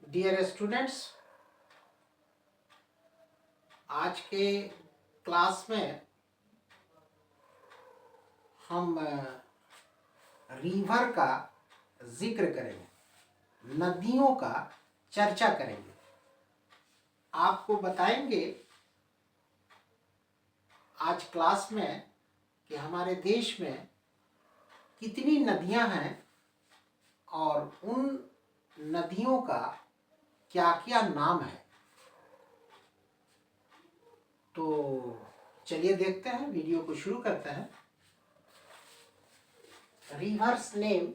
Dear students, आज के class में हम रिवर का जिक्र करेंगे, नदियों का चर्चा करेंगे। आपको बताएंगे आज क्लास में कि हमारे देश में कितनी नदियां हैं और उन नदियों का क्या क्या नाम है। तो चलिए देखते हैं, वीडियो को शुरू करते हैं। रिवर्स नेम,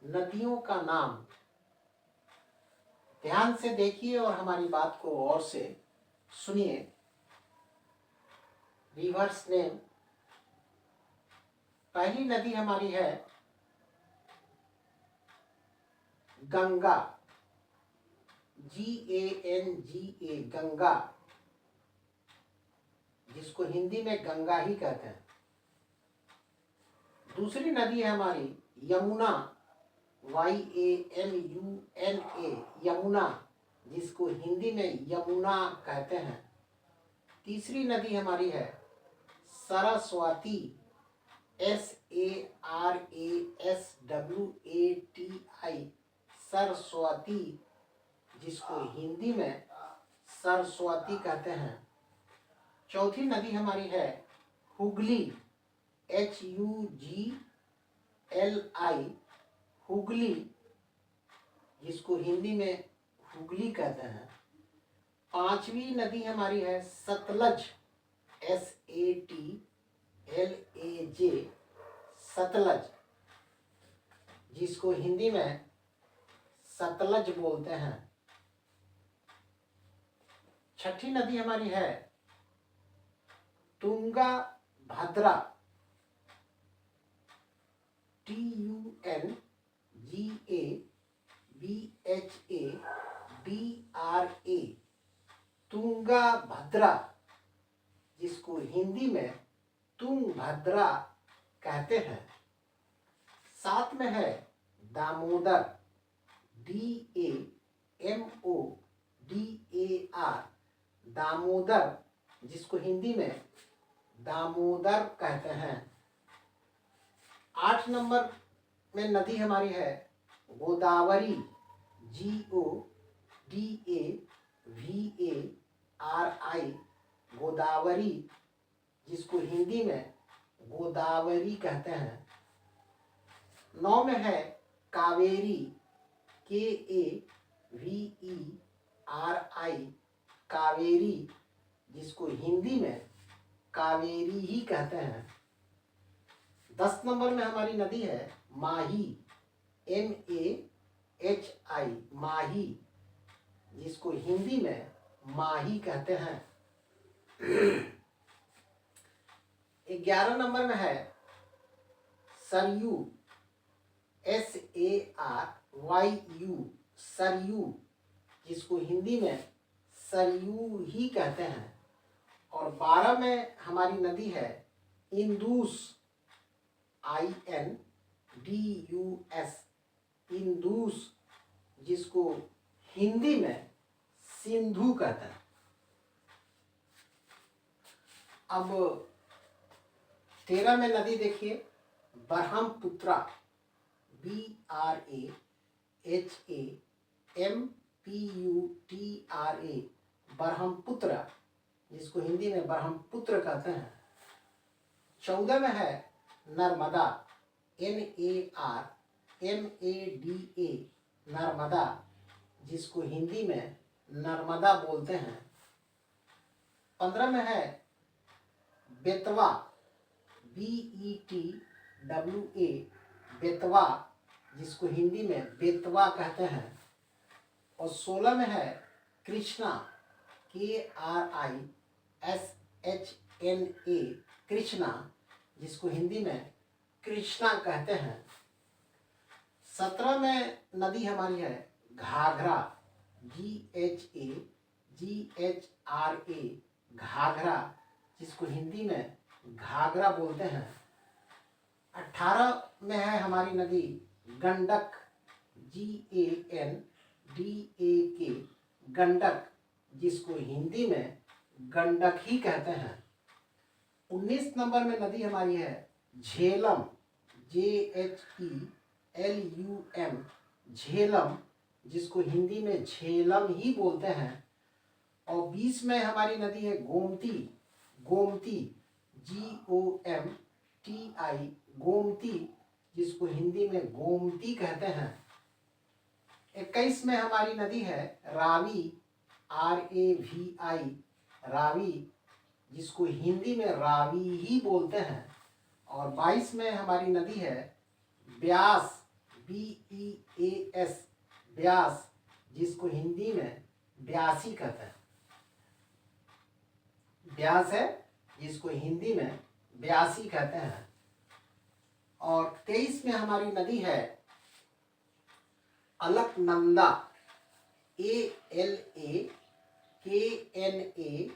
नदियों का नाम। ध्यान से देखिए और हमारी बात को गौर से सुनिए। रिवर्स नेम, पहली नदी हमारी है गंगा, GANGA, गंगा, जिसको हिंदी में गंगा ही कहते हैं। दूसरी नदी है हमारी यमुना, YAMUNA, यमुना, जिसको हिंदी में यमुना कहते हैं। तीसरी नदी हमारी है सरस्वती, SARASWATI, सरस्वती, जिसको हिंदी में सरस्वती कहते हैं। चौथी नदी हमारी है हुगली, HUGLI, हुगली, जिसको हिंदी में हुगली कहते हैं। पांचवी नदी हमारी है सतलज, SATLAJ, सतलज, जिसको हिंदी में सतलज बोलते हैं। छठी नदी हमारी है तुंगा भद्रा, TUNGABHADRA, तुंगा भद्रा, जिसको हिंदी में तुंगभद्रा कहते हैं। साथ में है दामोदर, DAMODAR, दामोदर, जिसको हिंदी में दामोदर कहते हैं। 8 नंबर में नदी हमारी है गोदावरी, GODAVARI, गोदावरी, जिसको हिंदी में गोदावरी कहते हैं। 9 में है कावेरी, KAVERI, कावेरी, जिसको हिंदी में कावेरी ही कहते हैं। 10 नंबर में हमारी नदी है माही, MAHI, माही, जिसको हिंदी में माही कहते हैं। 11 नंबर में है सरयू, SARYU, सरयू, जिसको हिंदी में सरयू ही कहते हैं। और 12 में हमारी नदी है इंदुस, INDUS, इंदुस, जिसको हिंदी में सिंधु कहते हैं। अब 13 में नदी देखिए ब्रह्मपुत्रा, BRAHAMPUTRA, ब्रह्मपुत्र, जिसको हिंदी में ब्रह्मपुत्र कहते हैं। 14 में है नर्मदा, NARMADA, नर्मदा, जिसको हिंदी में नर्मदा बोलते हैं। 15 में है बेतवा, BETWA, बेतवा, जिसको हिंदी में बेतवा कहते हैं। और 16 में है कृष्णा, KRISHNA, कृष्णा, जिसको हिंदी में कृष्णा कहते हैं। 17 में नदी हमारी है घाघरा, GHAGHRA, घाघरा, जिसको हिंदी में घाघरा बोलते हैं। 18 में है हमारी नदी गंडक, GANDAK, GNDAK, गंडक, जिसको हिंदी में गंडक ही कहते हैं। 19 नंबर में नदी हमारी है झेलम, ZHELUM, झेलम, जिसको हिंदी में झेलम ही बोलते हैं। और 20 में हमारी नदी है गोमती, गोमती, GOMTI, गोमती, जिसको हिंदी में गोमती कहते हैं। 21 में हमारी नदी है रावी, RAVI, रावी, जिसको हिंदी में रावी ही बोलते हैं। और 22 में हमारी नदी है ब्यास, BEAS, ब्यास, जिसको हिंदी में ब्यासी कहते हैं। ब्यास है जिसको हिंदी में ब्यासी कहते हैं। और 23 में हमारी नदी है अलकनंदा, ALAKNANDA,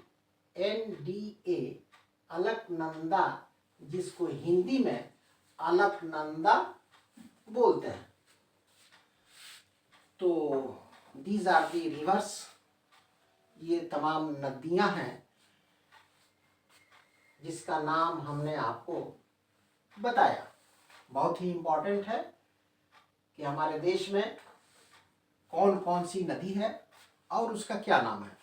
अलकनंदा, जिसको हिंदी में अलकनंदा बोलते हैं। तो दीज आर दी रिवर्स, ये तमाम नदियां हैं जिसका नाम हमने आपको बताया। बहुत ही इम्पोर्टेंट है कि हमारे देश में कौन कौन सी नदी है और उसका क्या नाम है।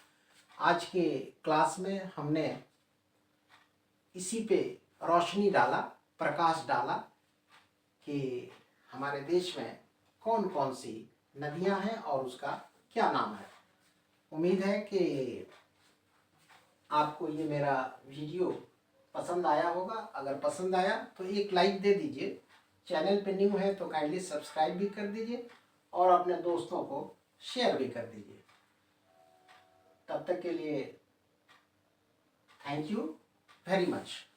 आज के क्लास में हमने इसी पे रोशनी डाला, प्रकाश डाला कि हमारे देश में कौन कौन सी नदियां हैं और उसका क्या नाम है। उम्मीद है कि आपको ये मेरा वीडियो पसंद आया होगा। अगर पसंद आया तो एक लाइक दे दीजिए। चैनल पे न्यू है तो काइंडली सब्सक्राइब भी कर दीजिए और अपने दोस्तों को शेयर भी कर दीजिए। तब तक के लिए थैंक यू वेरी मच।